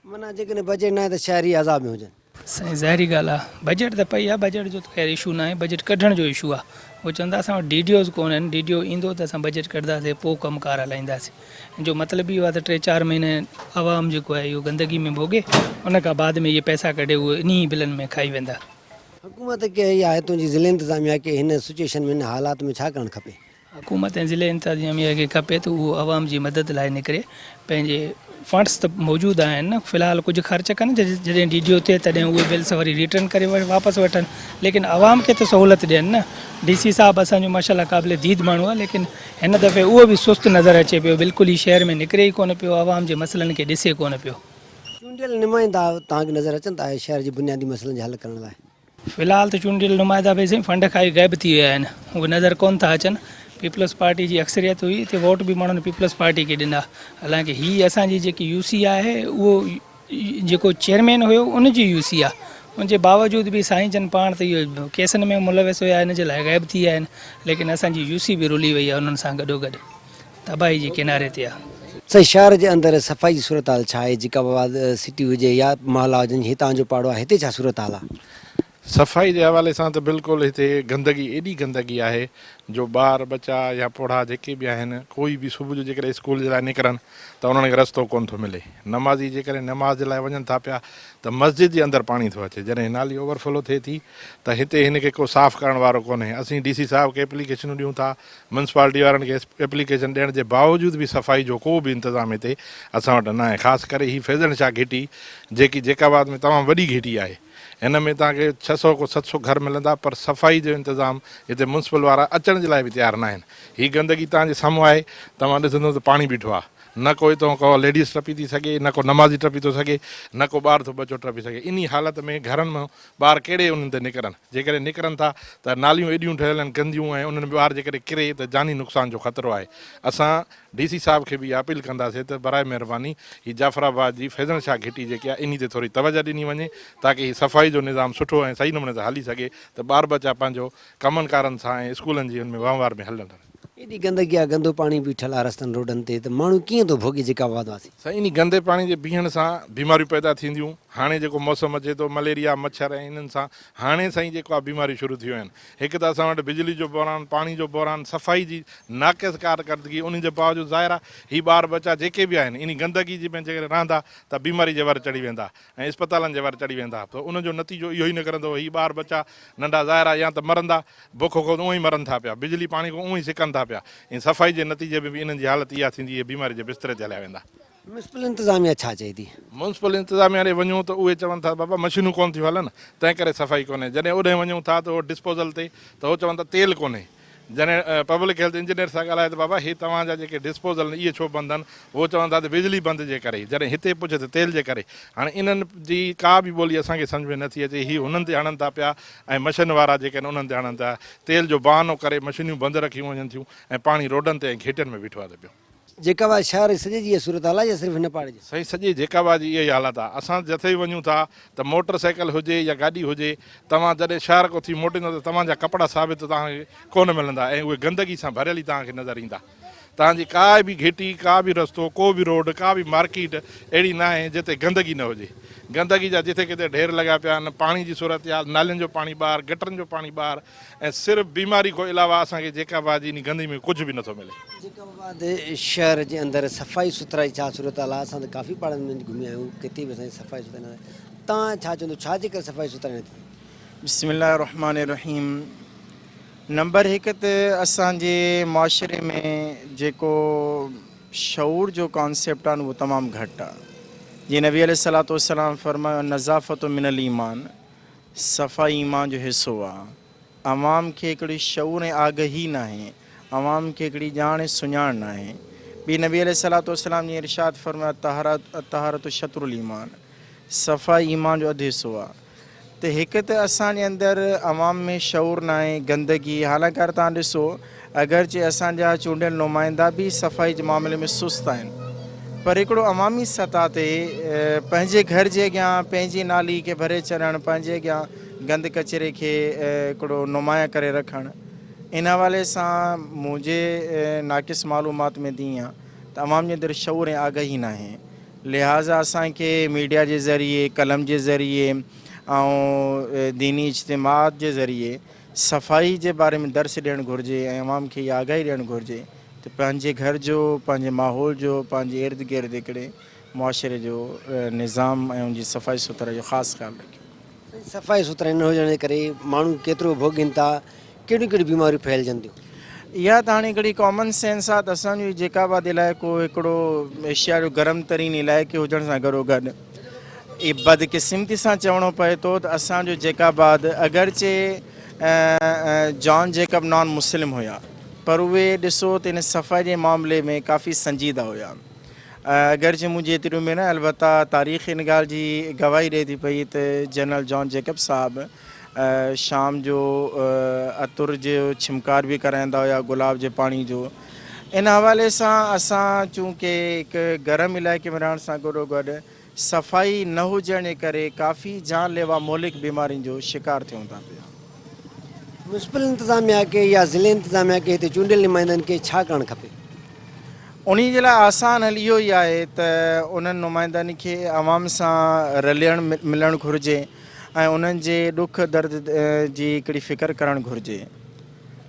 माना जेकॾहिं बजट न आहे त शहरी अज़ाब में हुजनि। साईं ज़ाहिरी ॻाल्हि आहे, बजट त पई आहे, बजट जो त ख़ैर इशू न आहे, बजट कढण जो इशू आहे। उहो चवंदा असां वटि डीडीओज़ कोन आहिनि, डीडीओ ईंदो त असां बजट कढंदासीं, पोइ कमुकार हलाईंदासीं। जो मतिलबु इहो आहे त 3-4 महीने आवाम जेको आहे इहो गंदगी में भोगे, उन खां बाद में इहे पैसा कढे उहे इन्ही बिलनि में खाई वेंदा। हुकूमत खे या हितां जी ज़िले इंतिज़ामिया खे हिन सिचुएशन में, हिन हालात में छा करणु खपे? हुकूमत ऐं ज़िले इंतिज़ामिया खे खपे त उहो आवाम जी मदद लाइ निकिरे। पंहिंजे फंड्स त मौजूदु आहिनि न, फ़िलहाल कुझु ख़र्च कनि, जॾहिं डीडीओ थिए तॾहिं उहे बिल्स वरी रिटर्न करे वापसि वठनि, लेकिन आवाम खे त सहूलियत ॾियनि न। DC साहब असांजो माशाल्लाह क़ाबिल दीद माण्हू आहे, लेकिन हिन दफ़े उहो बि सुस्त नज़र अचे पियो, बिल्कुलु ई शहर में निकिरे ई कोन पियो, आवाम जे मसइलनि खे ॾिसे कोन पियो। चूंडियल नुमाइंदा तव्हांखे नज़र अचनि था शहर जी बुनियादी मसइलनि जे हल करण लाइ? फ़िलहाल त चूंडियल नुमाइंदा बि साईं फंड खाई गाइब थी विया आहिनि, उहे नज़र कोन था अचनि। पीपल्स पार्टी जी अक्सरियत हुई, हिते वोट बि माण्हुनि पीपल्स पार्टी खे ॾिना। हालांकि हीअ असांजी जेकी UC आहे उहो जेको चेयरमैन हुयो उनजी UC आहे, उनजे बावजूद बि साईं जन पाण त इहो केसनि में मुलविस हुया, हिन जे लाइ गाइब थी विया आहिनि, लेकिन असांजी UC बि रुली वई आहे उन्हनि सां गॾोगॾु, तबाही जे किनारे ते आहे। सही शहर जे अंदरि सफ़ाई जी सूरत हाल छा आहे? जिकाबाद सिटी हुजे या महला हुजनि, हितां जो पाड़ो आहे, हिते छा सूरत हाल आहे? सफ़ाई जे हवाले सां त बिल्कुलु हिते गंदगी, एॾी गंदगी आहे जो ॿार बच्चा या पोड़ा जेके बि आहिनि, कोई बि सुबुह जो जेकॾहिं स्कूल जे लाइ निकिरनि त उन्हनि खे रस्तो कोन थो मिले। नमाज़ी जेकॾहिं नमाज़ जे लाइ वञनि था पिया त मस्जिद जे अंदरि पाणी थो अचे, जॾहिं नाली ओवरफ्लो थिए थी त हिते हिन खे को साफ़ करण वारो कोन्हे। असीं DC साहब खे एप्लीकेशनूं ॾियूं था, म्यूनसिपालिटी वारनि खे एप्लीकेशन ॾियण जे बावजूद बि सफ़ाई जो को बि इंतज़ाम हिते असां वटि न आहे। ख़ासि करे ही फैज़न शाह घिटी जेकी जेकाबाद में तमामु वॾी घिटी आहे, हिन में तव्हांखे 600 को 700 घर मिलंदा, पर सफ़ाई जो इंतज़ाम हिते म्यूनसिपल वारा अचण जे लाइ बि तयारु न आहिनि। हीअ गंदगी तव्हांजे साम्हूं आहे, तव्हां ॾिसंदो त पाणी बीठो आहे, न कोई तो को लेडीज़ टपी थी सघे, न को नमाज़ी टपी थो सघे, न को ॿार थो बचो टपी सघे। इन हालत में घरनि में ॿार कहिड़े उन्हनि ते निकिरनि, जेकॾहिं निकिरनि था त नालियूं एॾियूं ठहियल आहिनि गंदियूं, ऐं उन्हनि में ॿार जेकॾहिं किरे त जानी नुक़सान जो ख़तरो आहे। असां DC साहब खे बि अपील कंदासीं त बराए महिरबानी ही जाफ़राबाद जी फैज़न शाह घिटी जेकी आहे इन ते थोरी तवजह ॾिनी वञे, ताकी ही सफ़ाई जो निज़ाम सुठो ऐं सही नमूने सां हली सघे, त ॿार बच्चा पंहिंजो कमनि कारनि सां ऐं स्कूलनि जी हुन में वहिंवार में हलनि। एॾी गंदगी आहे, गंदो पाणी बीठल आहे रस्तनि रोडनि ते, त माण्हू कीअं थो भोगे जिकाबाद वासी? साईं इन गंदे पाणी जे बीहण सां बीमारियूं पैदा थींदियूं। हाणे जेको मौसम अचे थो, मलेरिया मच्छर ऐं इन्हनि सां हाणे साईं जेको आहे बीमारियूं शुरू थियूं आहिनि। हिकु त असां वटि बिजली जो बहिरान, पाणी जो बहिरान, सफ़ाई जी नाक़िस कारकर्दगी, उन जे बावजूद ज़ाहिर आहे ही ॿार बच्चा जेके बि आहिनि इन गंदगी जी में जेकॾहिं रहंदा त बीमारी जे वर चढ़ी वेंदा ऐं इस्पतालनि जे वर चढ़ी वेंदा, त उनजो नतीजो इहो ई निकिरंदो, ही ॿार बच्चा नंढा ज़ाहिर आहे या त मरंदा, बुख खां उहो ई मरनि था पिया, बिजली पाणी खां उहो ई सिकनि था पिया, ऐं सफ़ाई जे नतीजे में बि इन्हनि जी हालत इहा थींदी है, बीमारी जे बिस्तरे ते हलिया वेंदा। म्यूनसिपल इंतिज़ामिया छा चए थी? म्यूनसिपल इंतिज़ामिया ॾे वञूं त उहे चवनि था बाबा मशीनूं कोन थियूं हलनि, तंहिं करे सफ़ाई कोन्हे। जॾहिं ओॾे वञूं था त उहो डिस्पोज़ल ते त उहो चवनि था तेल कोन्हे। जॾहिं पब्लिक हेल्थ इंजीनियर सां ॻाल्हाए त बाबा हे तव्हांजा जेके डिस्पोज़ल इहे छो बंदि आहिनि, उहो चवनि था त बिजली बंदि जे करे। जॾहिं हिते पुछे त तेल जे करे। हाणे इन्हनि जी का बि ॿोली असांखे सम्झ में नथी अचे। हीअ हुननि ते हणनि था पिया ऐं मशीन वारा जेके आहिनि उन्हनि ते हणनि था, तेल जो बहानो करे मशीनियूं बंदि रखियूं वञनि थियूं ऐं पाणी रोडनि ते ऐं घेटनि में बीठो आहे पियो। जेकाबाद शहर सॼे जी इहा सूरत हाल आहे या सिर्फ़ु हिन पाड़े जी? साईं सॼे जेकाबाद जी इहा ई हालत आहे। असां जिथे बि वञूं था त मोटर साइकिल हुजे या गाॾी हुजे, तव्हां जॾहिं शहर खां थी मोटींदो त तव्हांजा कपिड़ा साबित तव्हांखे कोन मिलंदा ऐं उहे गंदगी सां भरियल ई तव्हांखे नज़र ईंदा। तव्हांजी का बि घिटी, का बि रस्तो, को बि रोड, का बि मार्केट अहिड़ी न आहे जिते गंदगी न हुजे। गंदगी जा जिथे किथे ढेर लॻा पिया आहिनि, पाणी जी सूरत हाल, नालियुनि जो पाणी ॿाहिरि, गटरनि जो पाणी ॿाहिरि, ऐं सिर्फ़ु बीमारी खां अलावा असांखे जेकाबाद जी इन गंदगी में कुझु बि नथो मिले। जेकाबाद शहर जे अंदरि सफ़ाई सुथराई छा सूरत हाल आहे? असां त काफ़ी पाड़नि में घुमिया आहियूं, किथे बि असांजी सफ़ाई सुथरा न आहे। तव्हां छा चवंदो, छा जे करे सफ़ाई सुथराई न थी? बिस्मिल्लाहिर्रहमानिर्रहीम। नंबर हिकु त असांजे मुआशरे में जेको शऊर जो कॉन्सेप्ट आहे न उहो तमामु घटि आहे। जीअं नबी अलैहिस्सलातु वस्सलाम फरमायो नज़ाफ़त मिनल ईमान, सफ़ाई ईमान जो हिसो आहे। अवाम खे हिकिड़ी शऊर ऐं आगही न आहे, अवाम खे हिकिड़ी ॼाण ऐं सुञाण न आहे। ॿी नबी अलैहिस्सलातु वस्सलाम जी इरशाद फरमायो तहारत शत्रुल ईमान, सफ़ाई ईमान जो अधु हिसो आहे। त हिकु त असांजे अंदरि अवाम में शऊर न आहे, गंदगी। हालांकि तव्हां ॾिसो अगरचे असांजा चूंडियल नुमाइंदा बि सफ़ाई जे मामले में सुस्त आहिनि, पर हिकिड़ो अवामी सतह ते पंहिंजे घर जे अॻियां पंहिंजी नाली खे भरे छॾणु, पंहिंजे अॻियां गंद कचिरे खे हिकिड़ो नुमाया करे रखणु, इन हवाले सां मुंहिंजे नाक़िस मालूमात में दी आहे त अवाम जे अंदरि शऊर ऐं आगही न आहे। लिहाज़ा असांखे मीडिया जे ज़रिए, कलम जे ज़रिए ऐं दीनी इज्तिमात जे ज़रिए सफ़ाई जे बारे में दर्स ॾियणु घुरिजे ऐं अवाम खे इहा आगाही ॾियणु घुरिजे त पंहिंजे घर जो पंहिंजे माहौल जो पंहिंजे इर्द गिर्द हिकिड़े मुआशरे जो निज़ाम ऐं उनजी सफ़ाई सुथरा जो ख़ासि ख़्यालु रखियो। सफ़ाई सुथरा न हुजण जे करे माण्हू केतिरो भोॻनि था, कहिड़ियूं कहिड़ियूं बीमारियूं फैलजनि थियूं? इहा त हाणे हिकिड़ी कॉमन सेंस आहे त असांजो जेकाबाद इलाइक़ो हिकिड़ो एशिया जो गरम तरीन इलाइक़ो हुजण सां गॾोगॾु ई बदकिस्मती सां चवणो पए थो त असांजो जेकाबाद अगरचे जॉन जेकब नॉन मुस्लिम हुया पर उहे ॾिसो त इन सफ़ाई जे मामले में काफ़ी संजीदा हुया। अगरचे मुंहिंजी एतिरी उमेर न अलबत्ता तारीख़ इन ॻाल्हि जी गवाही ॾिए थी पई त जनरल जॉन जेकब साहब शाम जो अतुर जो छिमकार बि कराईंदा हुया, गुलाब जे पाणी जो। इन हवाले सां असां चूंकि हिकु गरम इलाइक़े में रहण सां गॾोगॾु सफ़ाई न हुजण जे करे काफ़ी जानलेवा मौलिक बीमारियुनि जो शिकार थियूं था पिया। मुनिसिपल इंतिज़ामिया खे या ज़िले इंतिज़ामिया खे हिते चूंडियल नुमाइंदनि खे छा करणु खपे? उन जे लाइ आसान हल इहो ई आहे त उन्हनि नुमाइंदनि खे आवाम सां रलियणु मिलणु घुरिजे ऐं उन्हनि जे ॾुख दर्द जी हिकिड़ी फ़िकर करणु घुरिजे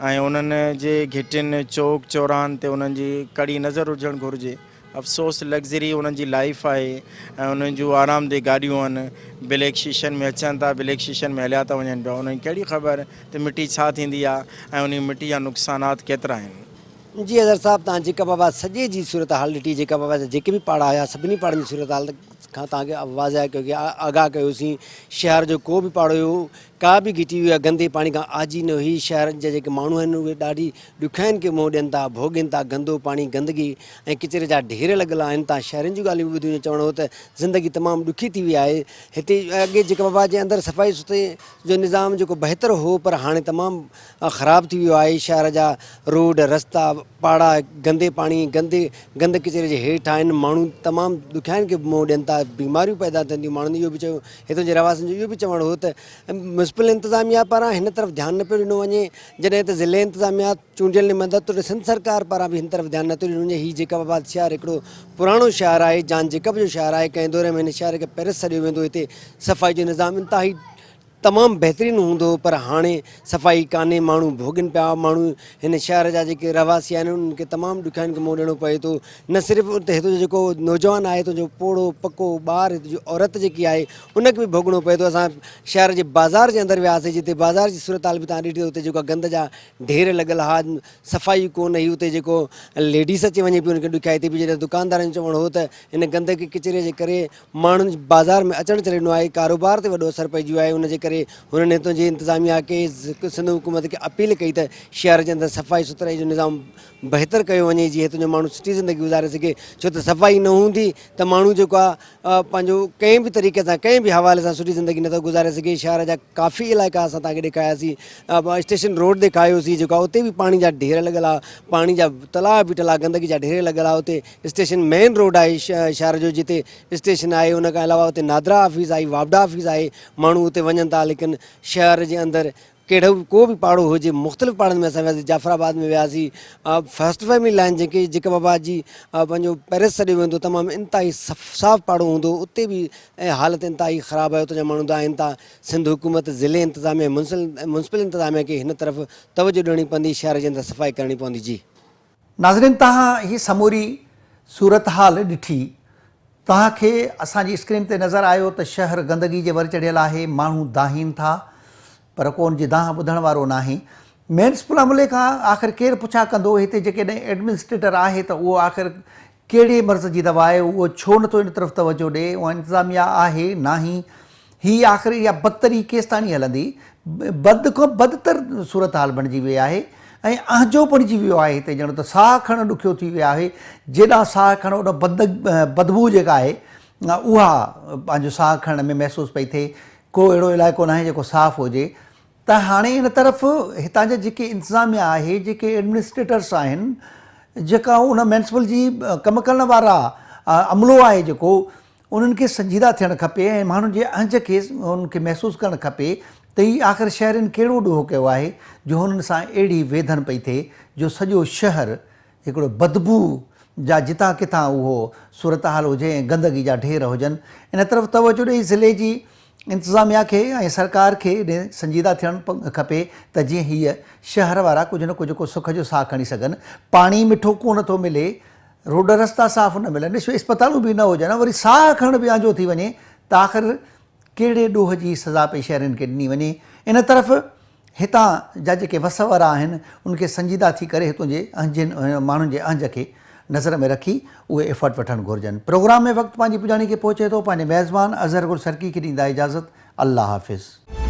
ऐं उन्हनि जे घिटियुनि चौक चौराहनि ते उन्हनि जी कड़ी नज़र हुजणु घुरिजे। अफ़सोस लग्ज़री उन्हनि जी लाइफ आहे ऐं उन्हनि जूं आरामदेह गाॾियूं आहिनि, ब्लैक शीशनि में अचनि था, ब्लैक शीशनि में हलिया था वञनि पिया। उन्हनि कहिड़ी ख़बर त मिटी छा थींदी आहे ऐं उन मिटी जा नुक़सानात केतिरा आहिनि। जी अज़र साहब, तव्हां जेकबाबाद सॼे जी सूरत हाल ॾिठी, जेकबाबाद जा जेके बि पाड़ा हुया सभिनी पाड़नि जी सूरत हाल खां तव्हांखे वाज़िह कयो की आगाह कयोसीं। शहर जो को बि पाड़ो हुयो का बि घिटी हुई गंदे पाणी खां आजी न हुई। शहर जा जेके माण्हू आहिनि उहे ॾाढी ॾुखियाईनि खे मुंहुं ॾियनि था, भोॻनि था गंदो पाणी, गंदगी ऐं किचिरे जा ढेर लॻल आहिनि। तव्हां शहरनि जूं ॻाल्हियूं बि ॿुधियूं, चवणो त ज़िंदगी तमामु ॾुखी थी वई आहे हिते। अॻे जेकबाबाद जे अंदरि सफ़ाई सुथरे जो निज़ाम जेको बहितर हो पर हाणे तमामु ख़राबु थी वियो आहे। शहर जा रोड रस्ता पाड़ा गंदे पाणी गंद किचिरे जे हेठि आहिनि। माण्हू तमामु ॾुखियाईनि खे मुंहुं ॾियनि था, बीमारियूं पैदा थियनि थियूं। माण्हुनि इहो बि चयो, हितां जे रवासनि जो इहो बि चवणु हो त मुनिसिपल इंतिज़ामिया पारां हिन तरफ़ ध्यानु न पियो ॾिनो वञे, जॾहिं त ज़िले इंतिज़ामिया चूंडियल नुमाइंदा त सिंध सरकार पारां बि हिन तरफ़ ध्यानु नथो ॾिनो वञे। हीउ जेकबाबाद शहर हिकिड़ो पुराणो शहर आहे, जान जेकब जो शहर आहे। कंहिं दौरे में हिन शहर खे पेरिस सॾियो वेंदो। हिते सफ़ाई जो निज़ाम इंतिहाई तमामु बहितरीनु हूंदो पर हाणे सफ़ाई कान्हे। माण्हू भोॻनि पिया, माण्हू हिन शहर जा जेके रवासी आहिनि उन्हनि खे तमामु ॾुखियाईनि खे मुंहुं ॾियणो पए थो। न सिर्फ़ु उते हिते जो जेको नौजवान आहे, हिते जो पोड़ो पको ॿार, हिते जो औरत जेकी आहे उनखे बि भोॻणो पए थो। असां शहर जे बाज़ार जे अंदरि वियासीं जिते बाज़ार जी सूरत हाल बि तव्हां ॾिठी, उते जेको गंद जा ढेर लॻल हा, सफ़ाई कोन हुई। उते जेको लेडीस अची वञे पई उनखे ॾुखियाई थी पई। जॾहिं दुकानदारनि जो चवणो हो त इन गंद खे किचिरे जे करे माण्हुनि बाज़ार में अचणु छॾे ॾिनो आहे, कारोबार ते वॾो असरु पइजी वियो आहे। उनजे करे हुननि हितां जी इंतिज़ामिया खे सिंध हुकूमत खे अपील कई त शहर जे अंदरि सफ़ाई सुथराई जो निज़ाम बहितर कयो वञे जीअं हितां जो माण्हू सुठी ज़िंदगी गुज़ारे सघे। छो त सफ़ाई न हूंदी त माण्हू जेको आहे पंहिंजो कंहिं बि तरीक़े सां कंहिं बि हवाले सां सुठी ज़िंदगी नथो गुज़ारे सघे। शहर जा काफ़ी इलाइक़ा असां तव्हांखे ॾेखारियासीं, स्टेशन रोड ॾेखारियोसीं जेको आहे उते बि पाणी जा ढेर लॻल आहे, पाणी जा तलाउ बीठल आहे, गंदगी जा ढेर लॻल आहे। उते स्टेशन मेन रोड आहे शहर जो जिते स्टेशन आहे। उन खां अलावा उते नादरा ऑफिस आहे, वापडा ऑफिस आहे। माण्हू उते वञनि था, लेकिन शहर जे अंदरि कहिड़ो को बि पाड़ो हुजे, मुख़्तलिफ़ पाड़नि में असां वियासीं। जाफ़राबाद में वियासीं, फर्स्ट फैमिली लाइन जेके जेकबाबाद जी पंहिंजो पेरिस सॾियो वेंदो, तमामु इंतिहाई साफ़ु पाड़ो हूंदो, उते बि हालति इंतिहाई ख़राबु आहे। उते जा माण्हू आहिनि था। सिंध हुकूमत ज़िले इंतिज़ामिया मुनिसिपल इंतिज़ामिया खे हिन तरफ़ तवजो ॾियणी पवंदी, शहर जे अंदरि सफ़ाई करणी पवंदी। जी नाज़रीन, तव्हां हीअ समूरी सूरत हाल ॾिठी, तव्हांखे असांजी स्क्रीन ते नज़र आयो त शहर गंदगी जे वर चढ़ियल आहे। माण्हू दाहीनि था पर को उनजी दाह ॿुधण वारो न आहे। म्युनिसिपल अमले खां आख़िर केरु पुछा कंदो? हिते जेकॾहिं एडमिनिस्ट्रेटर आहे त उहो आख़िर कहिड़े मर्ज़ जी दवा आहे, उहो छो नथो इन तरफ़ तवजो ॾिए? उहा इंतिज़ामिया आहे न ही? हीअ आख़िर इहा बदतरी केसि ताईं हलंदी? बद खां बदतर सूरत हाल बणिजी वई आहे ऐं अहजो बणिजी वियो आहे। हिते ॼण त साहु खणणु ॾुखियो थी वियो आहे। जेॾां साहु खणो उन बदबू जेका आहे उहा पंहिंजो साहु खणण में महसूसु पई थिए। को अहिड़ो इलाइक़ो न आहे जेको साफ़ु हुजे। त हाणे इन तरफ़ हितां जा जेके इंतिज़ामिया आहे, जेके एडमिनिस्ट्रेटर्स आहिनि, जेका उन म्युनिसिपल जी कमु करण वारा अमलो आहे जेको, उन्हनि खे संजीदा थियणु खपे ऐं माण्हुनि जे अंज खे उनखे महसूसु करणु खपे त हीअ आख़िर शहरनि कहिड़ो ॾोहो कयो आहे जो हुननि सां अहिड़ी वेधन पई थिए जो सॼो शहर हिकिड़ो बदबू जा जितां किथां उहो सूरत हाल हुजे ऐं गंदगी जा ढेर हुजनि। इन तरफ़ तवजो ॾेई ज़िले जी इंतज़ामिया खे ऐं सरकार खे इन संजीदा थियणु खपे त जीअं हीअ शहर वारा कुझु न कुझु को सुख जो साह खणी सघनि। पाणी मिठो कोन थो मिले, रोड रस्ता साफ़ न मिलनि, इस्पतालूं बि न हुजनि, वरी साह खणण बि आंजो थी वञे त आख़िर कहिड़े ॾोह जी सज़ा पई शहरनि खे ॾिनी वञे। इन तरफ़ हितां जा जेके वस वारा आहिनि उनखे संजीदा थी करे हितां जे माण्हुनि जे अंज खे नज़र में रखी उहे एफर्ट वठणु घुरिजनि। प्रोग्राम में वक़्तु पंहिंजी पुॼाणी खे पहुचे थो। पंहिंजे मेज़बान अज़हर गुल सरकी खे ॾींदा इजाज़त। अल्लाह हाफ़िज़।